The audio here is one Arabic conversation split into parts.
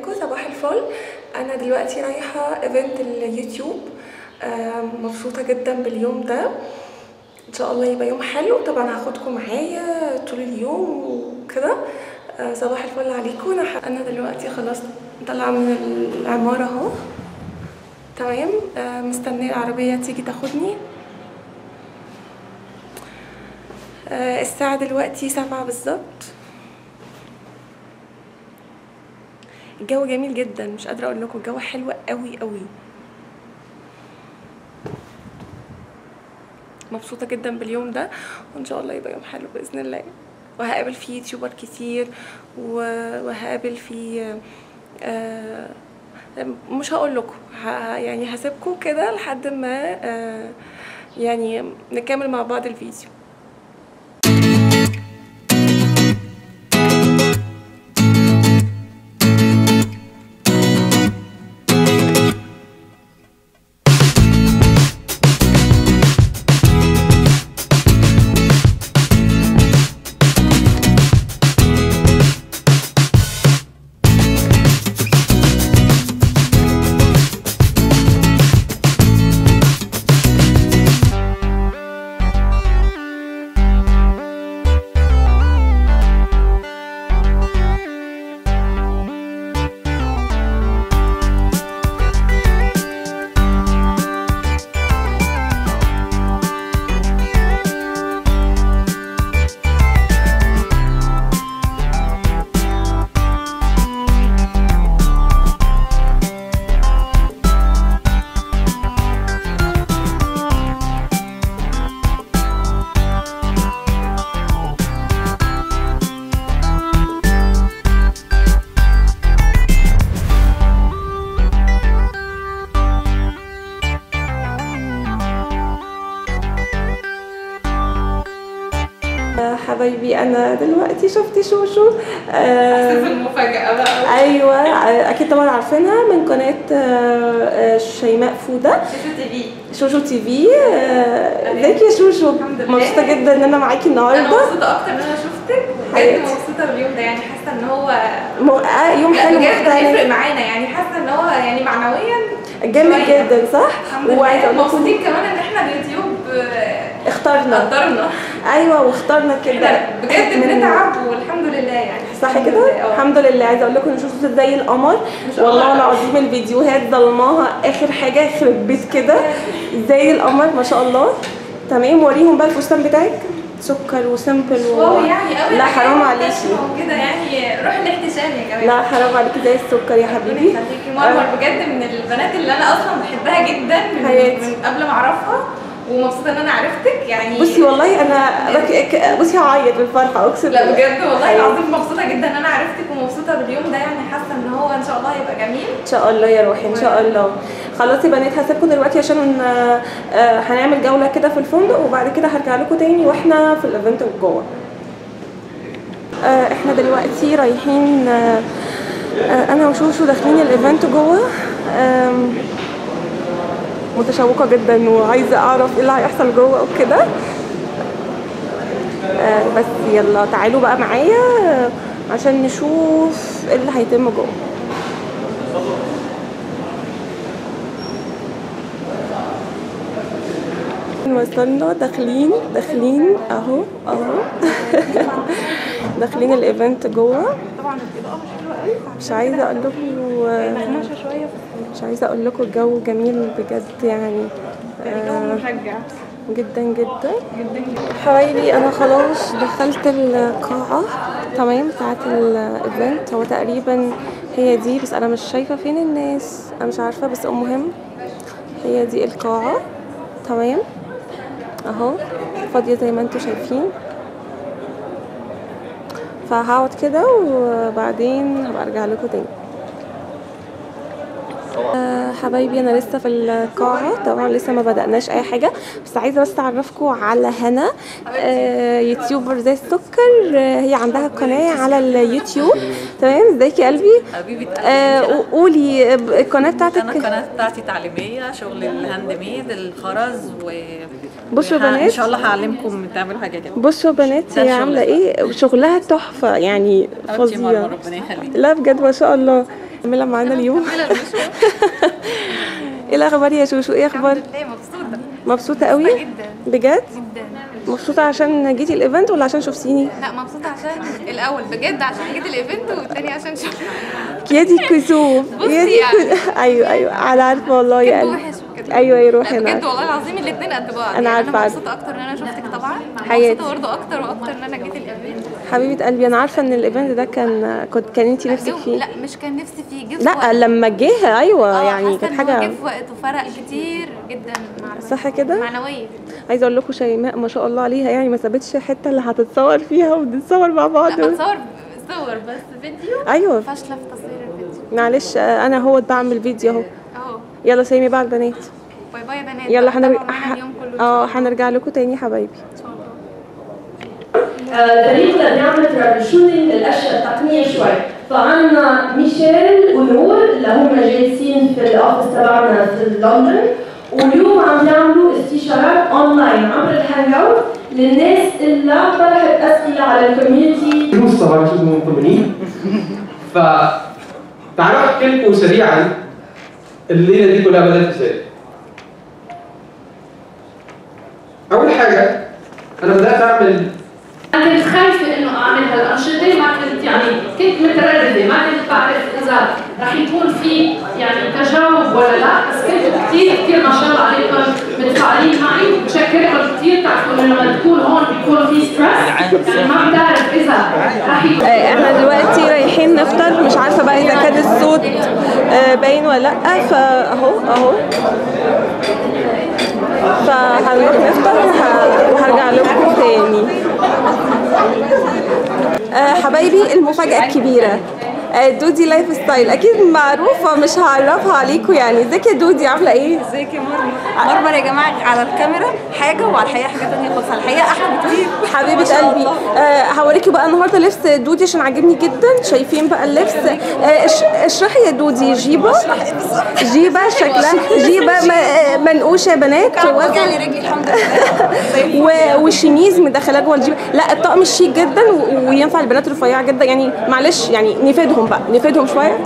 ازيكم؟ صباح الفل. انا دلوقتي رايحه ايفنت اليوتيوب. مبسوطه جدا باليوم ده، ان شاء الله يبقى يوم حلو. طبعا هاخدكم معايا طول اليوم وكده. صباح الفل عليكم. انا دلوقتي خلاص طالعه من العماره اهو، تمام. مستنيه العربيه تيجي تاخدني. الساعه دلوقتي 7 بالظبط. الجو جميل جدا، مش قادره اقول لكم، الجو حلو قوي قوي. مبسوطه جدا باليوم ده، وان شاء الله يبقى يوم حلو باذن الله. وهقابل فيه يوتيوبر كتير، وهقابل فيه مش هقول لكم، يعني هسيبكم كده لحد ما يعني نكمل مع بعض الفيديو. حبايبي انا دلوقتي شفت شوشو. المفاجأة بقى. ايوه اكيد طبعا عارفينها من قناه شيماء فوده، شوشو تي في. ازيك يا شوشو؟ مبسوطه جدا ان انا معاكي النهارده. انا مبسوطه اكتر ان انا شفتك، بجد مبسوطه باليوم ده. يعني حاسه ان هو يوم حلو بجد هيفرق معانا. يعني حاسه ان هو يعني معنويا جامد جدا، صح؟ وعايزه اقول لكم مبسوطين كمان ان احنا اليوتيوب اخترنا. ايوه، واخترنا كده بجد بنتعب والحمد لله. يعني صح كده، الحمد لله. عايزه اقول لكم ان شوشو زي القمر والله العظيم. الفيديوهات ظلماها اخر حاجه، يخرب بيت كده زي القمر ما شاء الله. تمام، وريهم بقى الفستان بتاعك، سكر وسمبل يعني قوي. لا حرام عليكي كده، يعني روح الاحتشام يا جماعه. لا حرام عليكي، زي السكر يا حبيبي. مرمر بجد من البنات اللي انا اصلا بحبها جدا من قبل ما اعرفها، ومبسوطه ان انا عرفتك. يعني بصي والله انا بصي هعيط بالفرحه اقسم بالله. لا بجد والله العظيم مبسوطه جدا ان انا عرفتك، ومبسوطه باليوم ده. يعني حاسه ان هو ان شاء الله هيبقى جميل ان شاء الله يا روحي، ان شاء الله. خلاص يا بنات، هسيبكم دلوقتي عشان هنعمل جوله كده في الفندق، وبعد كده هرجع لكم تاني واحنا في الايفنت جوه. احنا دلوقتي رايحين، انا وشوشو داخلين الايفنت جوه. متشوقه جدا وعايزه اعرف ايه اللي هيحصل جوه وكده. بس يلا تعالوا بقى معايا عشان نشوف ايه اللي هيتم جوه. وصلنا، داخلين اهو داخلين الايفنت جوه. طبعا الاضاءه مش حلوه قوي، مش عايزه اقول لكم مغمشه شويه، مش عايزه اقول لكم الجو جميل بجد. يعني الجو مشجع جدا جدا. حبايبي انا خلاص دخلت القاعه، تمام، بتاعت الايفنت. هو تقريبا هي دي، بس انا مش شايفه فين الناس، انا مش عارفه، بس المهم هي دي القاعه، تمام اهو، فاضيه زي ما انتم شايفين. فهقعد كده وبعدين هبقى ارجع لكم تاني. حبايبي انا لسه في القاعه، طبعا لسه ما بدأناش اي حاجه، بس عايزه بس اعرفكم على هنا، يوتيوبر زي السكر. هي عندها قناه على اليوتيوب، تمام. ازيك يا قلبي؟ حبيبه قولي القناه بتاعتك. انا القناه بتاعتي تعليميه، شغل الهاند ميد، الخرز بصوا بنات، ان شاء الله هعلمكم تعملوا حاجه كده. بصوا بنات هي عامله ايه، شغلها تحفه يعني، فظيع. ربنا يخليك. لا بجد ما شاء الله. عامله معانا اليوم. ايه الاخبار يا شوشو؟ ايه اخبار؟ مبسوطه. مبسوطه قوي جدا بجد؟ جدا. مبسوطه عشان جيتي الايفنت ولا عشان شفتيني؟ لا مبسوطه عشان الاول بجد عشان جيت الايفنت، والتاني عشان شفت كيادي كسوف. بصي يعني. ايوه انا عارفه والله يا كدب قلبي. وحش وكده. ايوه روحي. لا انا بجد والله العظيم الاثنين قد بعض. أنا يعني عارفة. انا مبسوطه اكتر ان انا شفتك طبعا، حياتي. مبسوطه برضه اكتر واكتر ان انا جيت الايفنت. حبيبه قلبي انا عارفه ان الايفنت ده كان انتي نفسك فيه. لا مش كان نفسي فيه، جه في لا وقت. لما جه ايوه يعني كانت كانت حاجه جه في وقت وفرق كتير جدا صح كده. معنويا. عايزه اقول لكم شيماء ما شاء الله عليها يعني ما سابتش حته اللي هتتصور فيها وبنتصور مع بعض. لا بتصور صور بس فيديو ايوه فاشله في تصوير الفيديو. معلش انا هو بعمل فيديو اهو. اهو يلا سيمي بقى البنات. باي باي يا بنات. يلا هنرجع لكم تاني حبايبي. فريقنا بيعمل ترابل شوتنج للاشياء التقنيه شوي، فعندنا ميشيل ونور اللي هم جالسين في الاوفيس تبعنا في لندن، واليوم عم يعملوا استشارات اونلاين عبر الهانج اوت للناس اللي طرحت اسئله على الكوميونتي. فلوس طبعا شبه مطمئنين. فتعالوا احكي لكم سريعا الليله دي كلها بدات ازاي. اول حاجه انا بدات اعمل، أنا كنت خايفة إنه أعمل هالأنشطة، ما كنت يعني كنت مترددة، ما كنت بعرف إذا رح يكون في يعني تجاوب ولا لا، بس كنتوا كثير ما شاء الله عليكم متفاعلين معي، وبشكركم كثير. بتعرفوا إنه لما تكون هون بيكون في ستريس، يعني ما بتعرف إذا رح يكون. احنا دلوقتي رايحين نفطر، مش عارفه بقى اذا كان الصوت باين ولا لا، فاهو فهنروح نفطر وهرجع لكم تاني. حبايبي المفاجأة الكبيرة دودي لايف ستايل اكيد معروفه مش هعرفها عليكم يعني. ازيك يا دودي عامله ايه؟ ازيك يا مرمر؟ مرمر يا جماعه على الكاميرا حاجه وعلى الحقيقه حاجه ثانيه خالص، على الحقيقه احلى بكتير حبيبه قلبي. هوريكي بقى النهارده لبس دودي عشان عاجبني جدا. شايفين بقى اللبس؟ اشرحي يا دودي. جيبه شكلها جيبه منقوشه يا بنات، وجع لي رجلي الحمد لله والشميز مدخلاه جوه الجيبه. لا الطقم شيك جدا وينفع البنات رفيعه جدا يعني. معلش يعني نفيدهم شويه.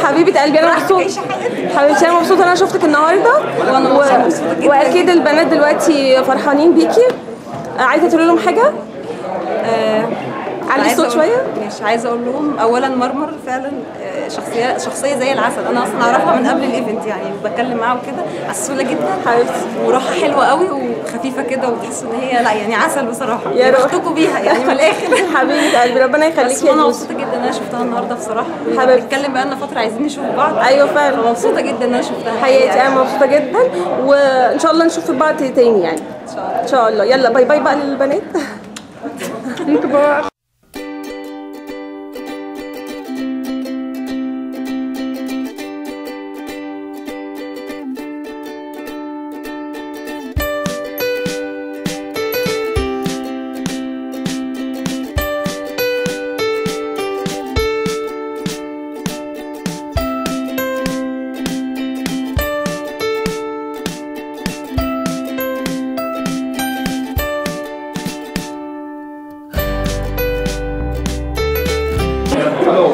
حبيبه قلبي انا مبسوطه. حبيبتي انا مبسوطه انا شفتك النهارده واكيد البنات دلوقتي فرحانين بيكي. عايزه تقولي لهم حاجه؟ علي الصوت شويه. مش عايزه اقول لهم اولا مرمر فعلا شخصيه زي العسل. انا اصلا اعرفها من قبل الايفنت يعني، بتكلم معاها وكده. عسوله جدا حبيبتي، وروحها حلوه قوي وخفيفه كده، وتحس ان هي لا يعني عسل بصراحه. يا بختكوا بيها يعني من الاخر. حبيبه قلبي ربنا يخليكي يا انا مبسوطه جدا ان انا شفتها النهارده بصراحه. حبيبتي بنتكلم بقالنا فتره عايزين نشوف بعض. ايوه فعلا. مبسوطه جدا ان انا شفتها حياتي. انا مبسوطه جدا وان شاء الله نشوف بعض تاني يعني ان شاء الله. يلا باي باي بقى للبنات.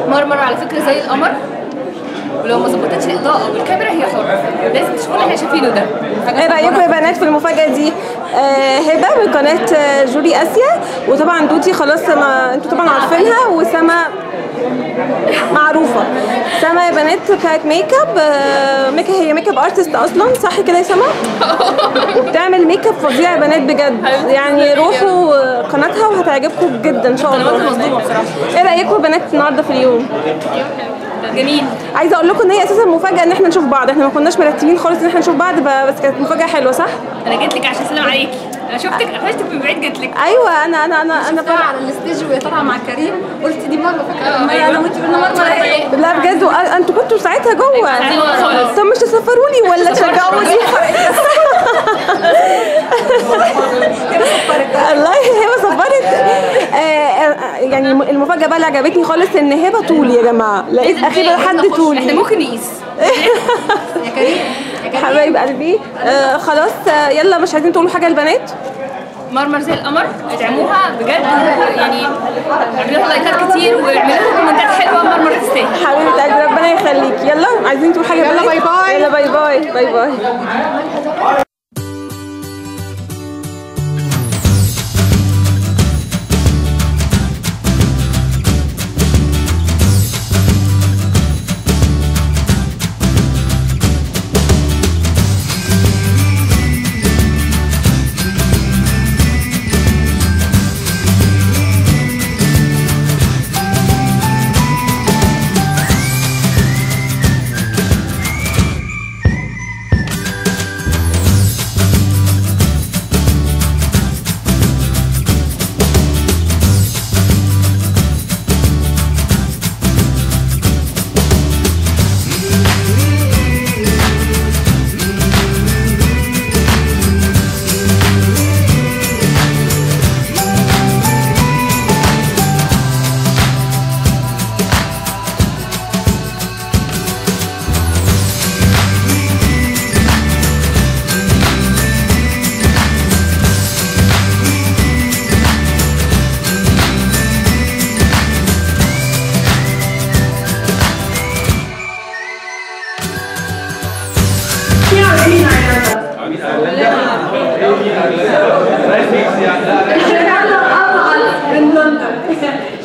مرمر على فكره زي القمر، ولو ما ظبطتش الاضاءه والكاميرا هي حره. لازم تشوفوا اللي احنا شايفينه ده. ايه رايكم يا بنات في المفاجاه دي؟ هبه من قناه جوري اسيا، وطبعا دودي خلاص انتوا طبعا عارفينها، وسما معروفه. سما يا بنات بتاعت ميك اب. هي ميك اب ارتست اصلا، صح كده يا سما؟ وبتعمل ميك اب فظيع يا بنات بجد يعني. روحوا قناتها وهتعجبكم جدا ان شاء الله. مصدومه بصراحه. ايه رايكم يا بنات النهارده في اليوم؟ جميل. عايزه اقول لكم ان هي اساسا مفاجاه ان احنا نشوف بعض. احنا ما كناش مرتبين خالص ان احنا نشوف بعض، بس كانت مفاجاه حلوه صح؟ انا جيت لك عشان اسلم عليكي. انا شفتك قفشتك من بعيد جيت لك. ايوه انا شفتها على الستيج وهي طالعه مع كريم، قلت دي مرمر. فاكره انا وانت قلنا مرمر ايه؟ لا بجد انتوا كنتوا ساعتها جوه. طب مش تسفروني ولا تشجعوني؟ الله هبه صبرت. يعني المفاجاه بقى اللي عجبتني خالص ان هبه طول يا جماعه. لقيت اخيرا حد طولي. احنا ممكن نقيس. يا كريم حبايب قلبي. خلاص يلا مش عايزين تقولوا حاجه للبنات؟ مرمر زي القمر، ادعموها بجد يعني، اعملوا لها لايكات كتير واعملوا لها كومنتات حلوه. مرمر تستاهل. حبيبه قلبي ربنا يخليك. يلا عايزين تقول حاجه؟ يلا باي باي. يلا باي باي باي باي.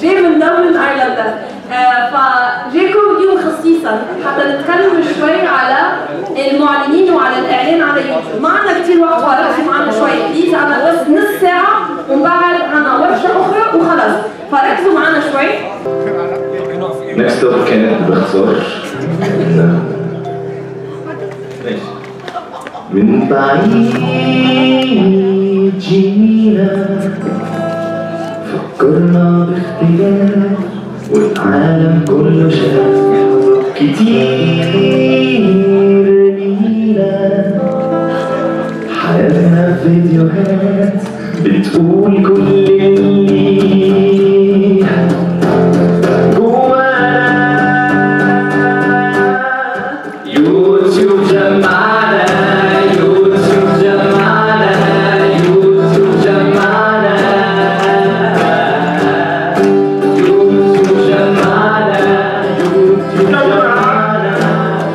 جاي من دبلن ايرلندا، فجايكم اليوم خصيصا حتى نتكلم شوي على المعلنين وعلى الاعلان على يوتيوب. ما عندنا كثير وقت، فركزوا معنا شوي بليز، عندنا بس نص ساعه ومن بعد عندنا ورشه اخرى وخلص، فركزوا معنا شوي. نكست اب كانت باختصار من بعيد جينا فكرنا باختلاف والعالم كله شاف كتير لينا حياتنا فيديوهات بتقول كل اللي جوانا. يوتيوب جمعنا، يوتيوب جمعنا، يوتيوب جمعنا، يوتيوب جمعنا، يوتيوب جمعنا،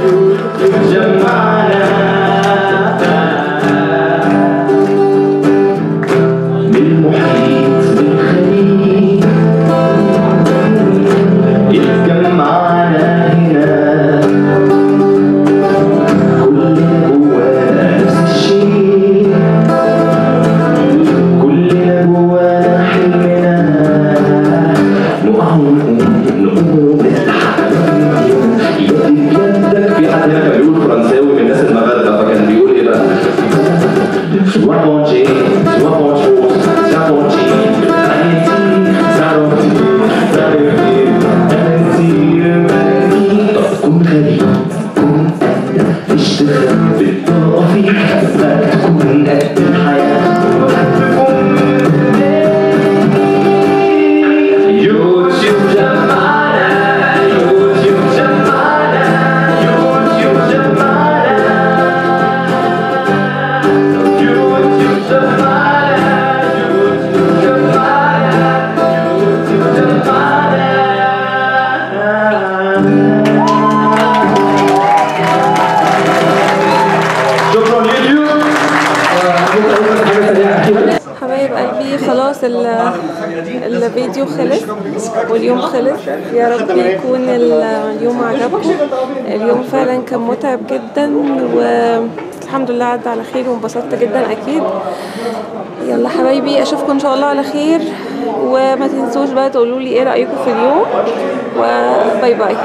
يوتيوب جمعنا. بالمحيط بالخليج اتجمعنا هنا، كلنا جوانا نفس الشيء، كلنا جوانا حلمنا نقع ونقوم نتحقق. يدك في حد هنا كان بيقول فرنساوي من الناس المغاربه، فكان بيقول ايه بقى؟ Sois manger, sois manger, sois manger, كن غريب، كن أنت، اشتغل بالطافي، ما تكون قد الحياة. يوتيوب جمعنا، يوتيوب جمعنا، يوتيوب جمعنا، يوتيوب جمعنا، يوتيوب جمعنا، يوتيوب جمعنا. شكرا يوتيوب. حبايب قلبي خلاص الفيديو خلص واليوم خلص. يا رب يكون اليوم عجبكم. اليوم فعلا كان متعب جدا والحمد لله عدى على خير وانبسطت جدا اكيد. يلا حبايبي اشوفكم ان شاء الله على خير، وما تنسوش بقى تقولوا لي ايه رايكم في اليوم، وباي باي.